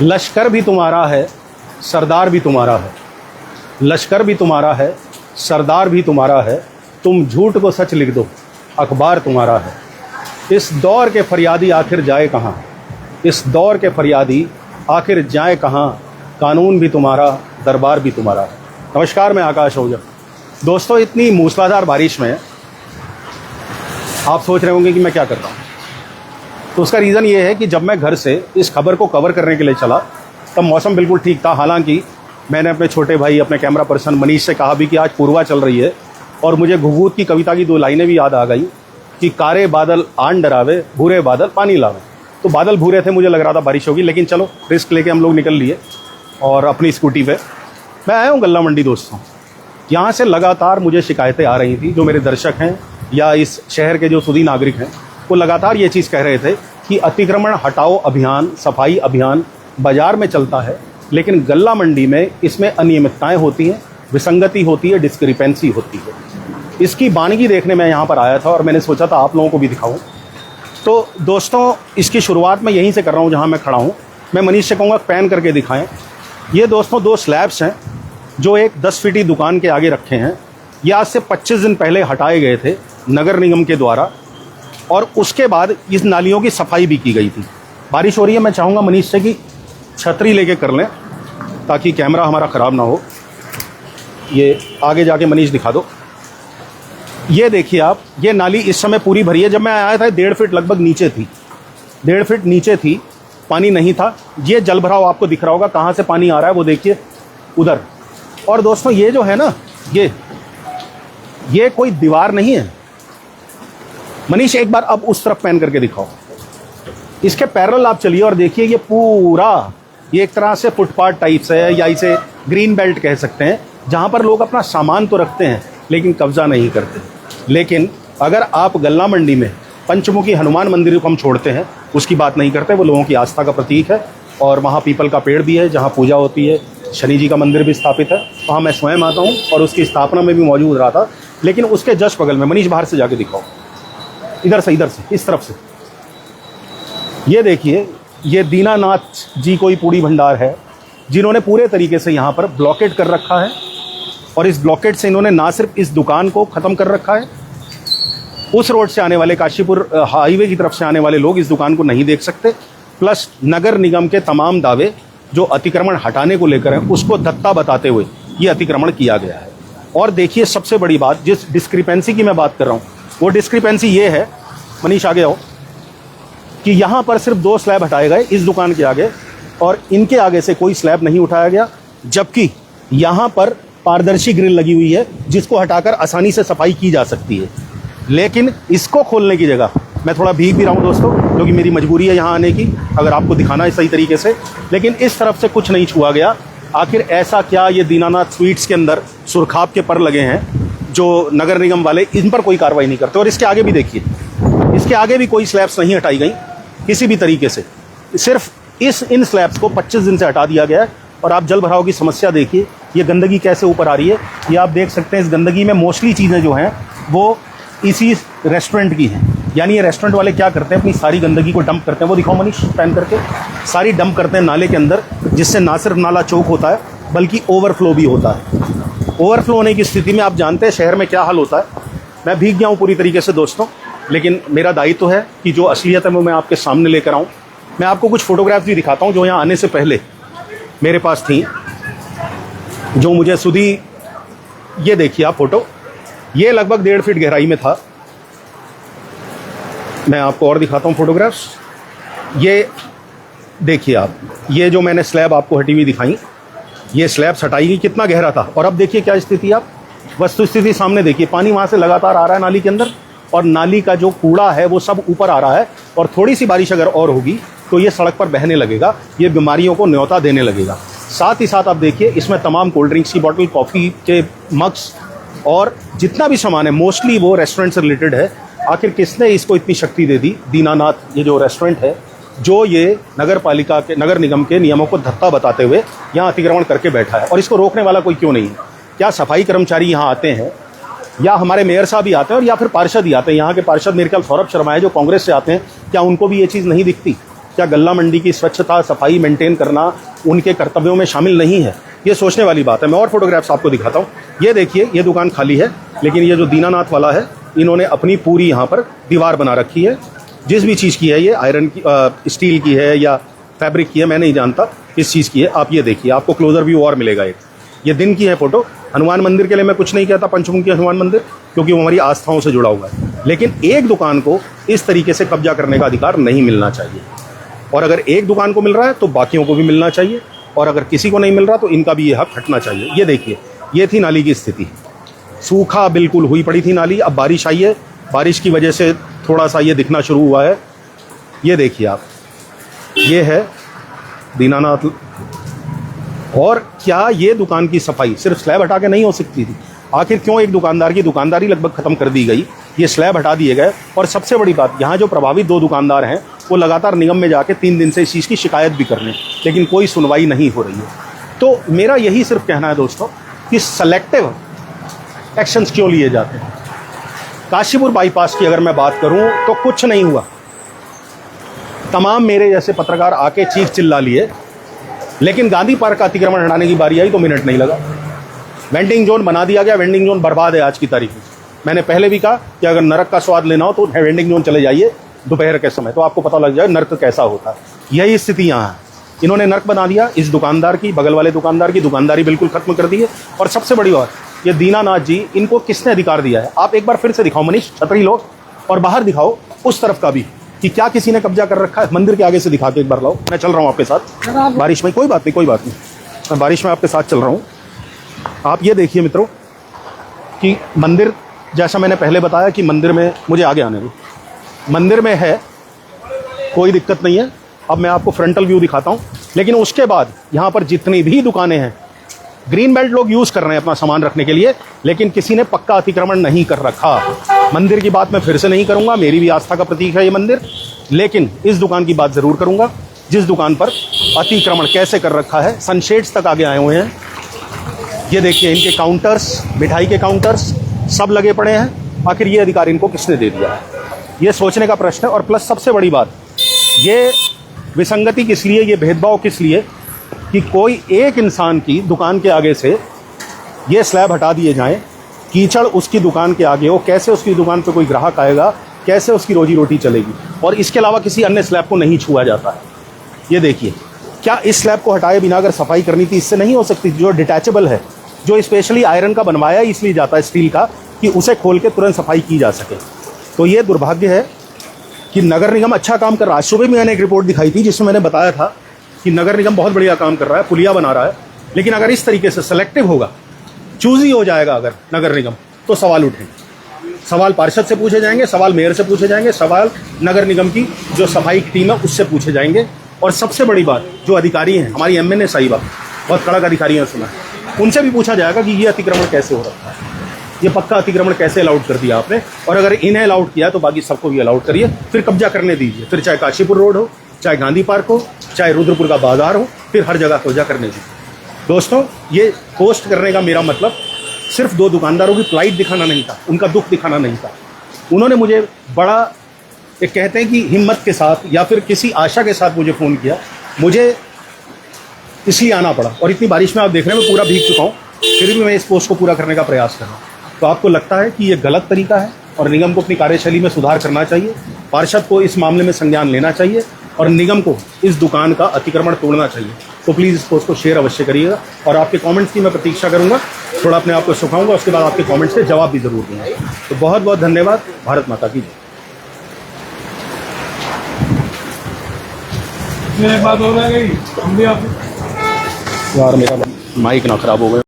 लश्कर भी तुम्हारा है, सरदार भी तुम्हारा है। लश्कर भी तुम्हारा है, सरदार भी तुम्हारा है। तुम झूठ को सच लिख दो, अखबार तुम्हारा है। इस दौर के फरियादी आखिर जाए कहाँ? इस दौर के फरियादी आखिर जाए कहाँ? कानून भी तुम्हारा, दरबार भी तुम्हारा है। नमस्कार, मैं आकाश ओझा। दोस्तों, इतनी मूसलाधार बारिश में आप सोच रहे होंगे कि मैं क्या करता हूँ। तो उसका रीज़न ये है कि जब मैं घर से इस खबर को कवर करने के लिए चला तब मौसम बिल्कुल ठीक था। हालांकि मैंने अपने छोटे भाई, अपने कैमरा पर्सन मनीष से कहा भी कि आज पूर्वा चल रही है, और मुझे घुघूत की कविता की 2 लाइनें भी याद आ गई कि कारे बादल आन डरावे, भूरे बादल पानी लावे। तो बादल भूरे थे, मुझे लग रहा था बारिश होगी, लेकिन चलो रिस्क लेके हम लोग निकल लिए और अपनी स्कूटी पे मैं आया हूँ गल्ला मंडी। दोस्तों, यहाँ से लगातार मुझे शिकायतें आ रही थी। जो मेरे दर्शक हैं या इस शहर के जो सुधी नागरिक हैं, वो लगातार ये चीज़ कह रहे थे कि अतिक्रमण हटाओ अभियान, सफाई अभियान बाज़ार में चलता है, लेकिन गल्ला मंडी में इसमें अनियमितताएं होती हैं, विसंगति होती है, डिस्क्रिपेंसी होती है। इसकी बानगी देखने मैं यहाँ पर आया था और मैंने सोचा था आप लोगों को भी दिखाऊं। तो दोस्तों, इसकी शुरुआत मैं यहीं से कर रहा हूँ जहाँ मैं खड़ा हूँ। मैं मनीष से कहूँगा पैन करके दिखाएं। ये दोस्तों 2 स्लैब्स हैं जो एक 10 फीटी दुकान के आगे रखे हैं। ये आज से 25 दिन पहले हटाए गए थे नगर निगम के द्वारा, और उसके बाद इस नालियों की सफाई भी की गई थी। बारिश हो रही है, मैं चाहूँगा मनीष से कि छतरी लेके कर लें ताकि कैमरा हमारा ख़राब ना हो। ये आगे जाके मनीष दिखा दो। ये देखिए आप, ये नाली इस समय पूरी भरी है। जब मैं आया था 1.5 फीट लगभग नीचे थी, 1.5 फीट नीचे थी, पानी नहीं था। ये जल भराव आपको दिख रहा होगा, कहाँ से पानी आ रहा है वो देखिए उधर। और दोस्तों, ये जो है ना, ये कोई दीवार नहीं है। मनीष, एक बार अब उस तरफ पैन करके दिखाओ। इसके पैरेलल आप चलिए और देखिए, ये पूरा ये एक तरह से फुटपाथ टाइप से है, या इसे ग्रीन बेल्ट कह सकते हैं, जहाँ पर लोग अपना सामान तो रखते हैं लेकिन कब्जा नहीं करते। लेकिन अगर आप गल्ला मंडी में पंचमुखी हनुमान मंदिर को हम छोड़ते हैं, उसकी बात नहीं करते, वो लोगों की आस्था का प्रतीक है, और वहाँ पीपल का पेड़ भी है जहाँ पूजा होती है। शनि जी का मंदिर भी स्थापित है, वहाँ मैं स्वयं आता हूँ और उसकी स्थापना में भी मौजूद रहा था। लेकिन उसके जस्ट बगल में, मनीष बाहर से जाके दिखाओ, इधर से इस तरफ से, ये देखिए, ये दीनानाथ जी कोई पूड़ी भंडार है जिन्होंने पूरे तरीके से यहाँ पर ब्लॉकेट कर रखा है, और इस ब्लॉकेट से इन्होंने ना सिर्फ इस दुकान को ख़त्म कर रखा है, उस रोड से आने वाले, काशीपुर हाईवे की तरफ से आने वाले लोग इस दुकान को नहीं देख सकते। प्लस नगर निगम के तमाम दावे जो अतिक्रमण हटाने को लेकर हैं, उसको धत्ता बताते हुए ये अतिक्रमण किया गया है। और देखिए, सबसे बड़ी बात, जिस डिस्क्रिपेंसी की मैं बात कर रहा हूँ, वो डिस्क्रिपेंसी ये है, मनीष आगे आओ, कि यहाँ पर सिर्फ 2 स्लैब हटाए गए इस दुकान के आगे, और इनके आगे से कोई स्लैब नहीं उठाया गया, जबकि यहाँ पर पारदर्शी ग्रिल लगी हुई है जिसको हटाकर आसानी से सफाई की जा सकती है। लेकिन इसको खोलने की जगह मैं थोड़ा भीग भी रहा हूँ दोस्तों, क्योंकि मेरी मजबूरी है यहाँ आने की, अगर आपको दिखाना है सही तरीके से। लेकिन इस तरफ से कुछ नहीं छुआ गया। आखिर ऐसा क्या ये दीनानाथ स्वीट्स के अंदर सुरखाब के पर लगे हैं जो नगर निगम वाले इन पर कोई कार्रवाई नहीं करते। और इसके आगे भी देखिए, इसके आगे भी कोई स्लैब्स नहीं हटाई गई किसी भी तरीके से, सिर्फ इन स्लैब्स को 25 दिन से हटा दिया गया है। और आप जल भराव की समस्या देखिए, ये गंदगी कैसे ऊपर आ रही है, ये आप देख सकते हैं। इस गंदगी में मोस्टली चीज़ें जो हैं वो इसी रेस्टोरेंट की हैं। यानी ये रेस्टोरेंट वाले क्या करते हैं, अपनी सारी गंदगी को डंप करते हैं। वो दिखाओ मनीष पैन करके, सारी डंप करते हैं नाले के अंदर, जिससे ना सिर्फ नाला चौक होता है बल्कि ओवरफ्लो भी होता है। ओवरफ्लो होने की स्थिति में आप जानते हैं शहर में क्या हाल होता है। मैं भीग गया हूँ पूरी तरीके से दोस्तों, लेकिन मेरा दायित्व है कि जो असलियत है वो मैं आपके सामने लेकर आऊँ। मैं आपको कुछ फोटोग्राफ्स भी दिखाता हूँ जो यहाँ आने से पहले मेरे पास थी, जो मुझे सुधी, ये देखिए आप फोटो, ये लगभग 1.5 फीट गहराई में था। मैं आपको और दिखाता हूँ फोटोग्राफ्स। ये देखिए आप, ये जो मैंने स्लैब आपको हटी हुई दिखाई, ये स्लैब्स हटाई गई, कितना गहरा था। और अब देखिए क्या स्थिति, आप वस्तु स्थिति सामने देखिए। पानी वहाँ से लगातार आ रहा है नाली के अंदर, और नाली का जो कूड़ा है वो सब ऊपर आ रहा है। और थोड़ी सी बारिश अगर और होगी तो ये सड़क पर बहने लगेगा, ये बीमारियों को न्योता देने लगेगा। साथ ही साथ आप देखिए, इसमें तमाम कोल्ड ड्रिंक्स की बोतल, कॉफ़ी के मग्स और जितना भी सामान है, मोस्टली वो रेस्टोरेंट से रिलेटेड है। आखिर किसने इसको इतनी शक्ति दे दी? दीनानाथ, ये जो रेस्टोरेंट है, जो ये नगर पालिका के, नगर निगम के नियमों को धत्ता बताते हुए यहाँ अतिक्रमण करके बैठा है। और इसको रोकने वाला कोई क्यों नहीं है? क्या सफाई कर्मचारी यहाँ आते हैं, या हमारे मेयर साहब ही आते हैं, और या फिर पार्षद ही आते हैं? यहाँ के पार्षद मेरे ख्याल सौरभ शर्मा है जो कांग्रेस से आते हैं, क्या उनको भी ये चीज़ नहीं दिखती? क्या गल्ला मंडी की स्वच्छता सफाई मेंटेन करना उनके कर्तव्यों में शामिल नहीं है? ये सोचने वाली बात है। मैं और फोटोग्राफ्स आपको दिखाता हूँ। ये देखिए, ये दुकान खाली है, लेकिन ये जो दीनानाथ वाला है, इन्होंने अपनी पूरी यहाँ पर दीवार बना रखी है। जिस भी चीज़ की है, ये आयरन की, स्टील की है या फैब्रिक की है, मैं नहीं जानता किस चीज़ की है। आप ये देखिए, आपको क्लोजर व्यू और मिलेगा। एक ये दिन की है फोटो। हनुमान मंदिर के लिए मैं कुछ नहीं कहता, पंचमुखी हनुमान मंदिर, क्योंकि वो हमारी आस्थाओं से जुड़ा हुआ है। लेकिन एक दुकान को इस तरीके से कब्जा करने का अधिकार नहीं मिलना चाहिए। और अगर एक दुकान को मिल रहा है तो बाकियों को भी मिलना चाहिए, और अगर किसी को नहीं मिल रहा तो इनका भी ये हक हटना चाहिए। ये देखिए, ये थी नाली की स्थिति, सूखा बिल्कुल हुई पड़ी थी नाली। अब बारिश आई है, बारिश की वजह से थोड़ा सा ये दिखना शुरू हुआ है। ये देखिए आप, ये है दीनानाथ। और क्या ये दुकान की सफाई सिर्फ स्लैब हटा के नहीं हो सकती थी? आखिर क्यों एक दुकानदार की दुकानदारी लगभग खत्म कर दी गई, ये स्लैब हटा दिए गए? और सबसे बड़ी बात, यहाँ जो प्रभावित 2 दुकानदार हैं वो लगातार निगम में जाके 3 दिन से इस चीज़ की शिकायत भी कर रहे हैं, लेकिन कोई सुनवाई नहीं हो रही है। तो मेरा यही सिर्फ कहना है दोस्तों कि सेलेक्टिव एक्शंस क्यों लिए जाते हैं। काशीपुर बाईपास की अगर मैं बात करूं तो कुछ नहीं हुआ। तमाम मेरे जैसे पत्रकार आके चीख चिल्ला लिए, लेकिन गांधी पार्क का अतिक्रमण हटाने की बारी आई तो मिनट नहीं लगा। वेंडिंग जोन बना दिया गया, वेंडिंग जोन बर्बाद है आज की तारीख में। मैंने पहले भी कहा कि अगर नरक का स्वाद लेना हो तो वेंडिंग जोन चले जाइए दोपहर के समय, तो आपको पता लग जाए नर्क कैसा होता है। यही स्थिति यहाँ है। इन्होंने नर्क बना दिया। इस दुकानदार की, बगल वाले दुकानदार की दुकानदारी बिल्कुल खत्म कर दी है। और सबसे बड़ी बात, ये दीनानाथ जी, इनको किसने अधिकार दिया है? आप एक बार फिर से दिखाओ मनीष, छतरी लो और बाहर दिखाओ उस तरफ का भी, कि क्या किसी ने कब्जा कर रखा है। मंदिर के आगे से दिखा के एक बार लाओ। मैं चल रहा हूँ आपके साथ बारिश में, कोई बात नहीं, कोई बात नहीं, मैं बारिश में आपके साथ चल रहा हूँ। आप ये देखिए मित्रों कि मंदिर, जैसा मैंने पहले बताया कि मंदिर में, मुझे आगे आने दो, मंदिर में है, कोई दिक्कत नहीं है। अब मैं आपको फ्रंटल व्यू दिखाता हूँ। लेकिन उसके बाद यहाँ पर जितनी भी दुकानें हैं, ग्रीन बेल्ट लोग यूज़ कर रहे हैं अपना सामान रखने के लिए, लेकिन किसी ने पक्का अतिक्रमण नहीं कर रखा। मंदिर की बात मैं फिर से नहीं करूँगा, मेरी भी आस्था का प्रतीक है ये मंदिर, लेकिन इस दुकान की बात ज़रूर करूँगा जिस दुकान पर अतिक्रमण कैसे कर रखा है। सनशेड्स तक आगे आए हुए हैं। ये देखिए, इनके काउंटर्स, मिठाई के काउंटर्स सब लगे पड़े हैं। आखिर ये अधिकार इनको किसने दे दिया है, ये सोचने का प्रश्न है। और प्लस सबसे बड़ी बात, ये विसंगति किस लिए, ये भेदभाव किस लिए कि कोई एक इंसान की दुकान के आगे से ये स्लैब हटा दिए जाएं, कीचड़ उसकी दुकान के आगे हो, कैसे उसकी दुकान पे कोई ग्राहक आएगा, कैसे उसकी रोजी रोटी चलेगी? और इसके अलावा किसी अन्य स्लैब को नहीं छुआ जाता है। ये देखिए, क्या इस स्लैब को हटाए बिना अगर सफाई करनी थी, इससे नहीं हो सकती? जो डिटैचेबल है, जो स्पेशली आयरन का बनवाया इसलिए जाता है, स्टील का, कि उसे खोल के तुरंत सफाई की जा सके। तो ये दुर्भाग्य है कि नगर निगम अच्छा काम कर रहा है। सुबह में मैंने एक रिपोर्ट दिखाई थी जिसमें मैंने बताया था कि नगर निगम बहुत बढ़िया काम कर रहा है, पुलिया बना रहा है। लेकिन अगर इस तरीके से सेलेक्टिव होगा, चूजी हो जाएगा अगर नगर निगम, तो सवाल उठेंगे। सवाल पार्षद से पूछे जाएंगे, सवाल मेयर से पूछे जाएंगे, सवाल नगर निगम की जो सफाई टीम है उससे पूछे जाएंगे। और सबसे बड़ी बात, जो अधिकारी हैं, हमारी MNA साहिबा, बहुत कड़क अधिकारी हैं सुना, उनसे भी पूछा जाएगा कि ये अतिक्रमण कैसे हो रखा है, ये पक्का अतिक्रमण कैसे अलाउड कर दिया आपने, और अगर इन्हें अलाउड किया तो बाकी सबको भी अलाउड करिए, फिर कब्जा करने दीजिए। फिर चाहे काशीपुर रोड हो, चाहे गांधी पार्क हो, चाहे रुद्रपुर का बाजार हो, फिर हर जगह कब्जा करने दीजिए। दोस्तों, ये पोस्ट करने का मेरा मतलब सिर्फ 2 दुकानदारों की प्लाइट दिखाना नहीं था, उनका दुख दिखाना नहीं था। उन्होंने मुझे बड़ा, एक कहते हैं कि हिम्मत के साथ या फिर किसी आशा के साथ मुझे फ़ोन किया। मुझे इसलिए आना पड़ा। और इतनी बारिश में आप देख रहे हैं मैं पूरा भीग चुका हूँ, फिर भी मैं इस पोस्ट को पूरा करने का प्रयास कर रहा हूँ। तो आपको लगता है कि ये गलत तरीका है और निगम को अपनी कार्यशैली में सुधार करना चाहिए, पार्षद को इस मामले में संज्ञान लेना चाहिए और निगम को इस दुकान का अतिक्रमण तोड़ना चाहिए। तो प्लीज़ इस पोस्ट को शेयर अवश्य करिएगा और आपके कमेंट्स की मैं प्रतीक्षा करूंगा। थोड़ा अपने आप को सुखाऊंगा, उसके बाद आपके कमेंट्स के जवाब भी ज़रूर दूंगा। तो बहुत बहुत धन्यवाद। भारत माता की जय। बात हो रहा है, हम भी आप यार मेरा माइक ना खराब हो गया।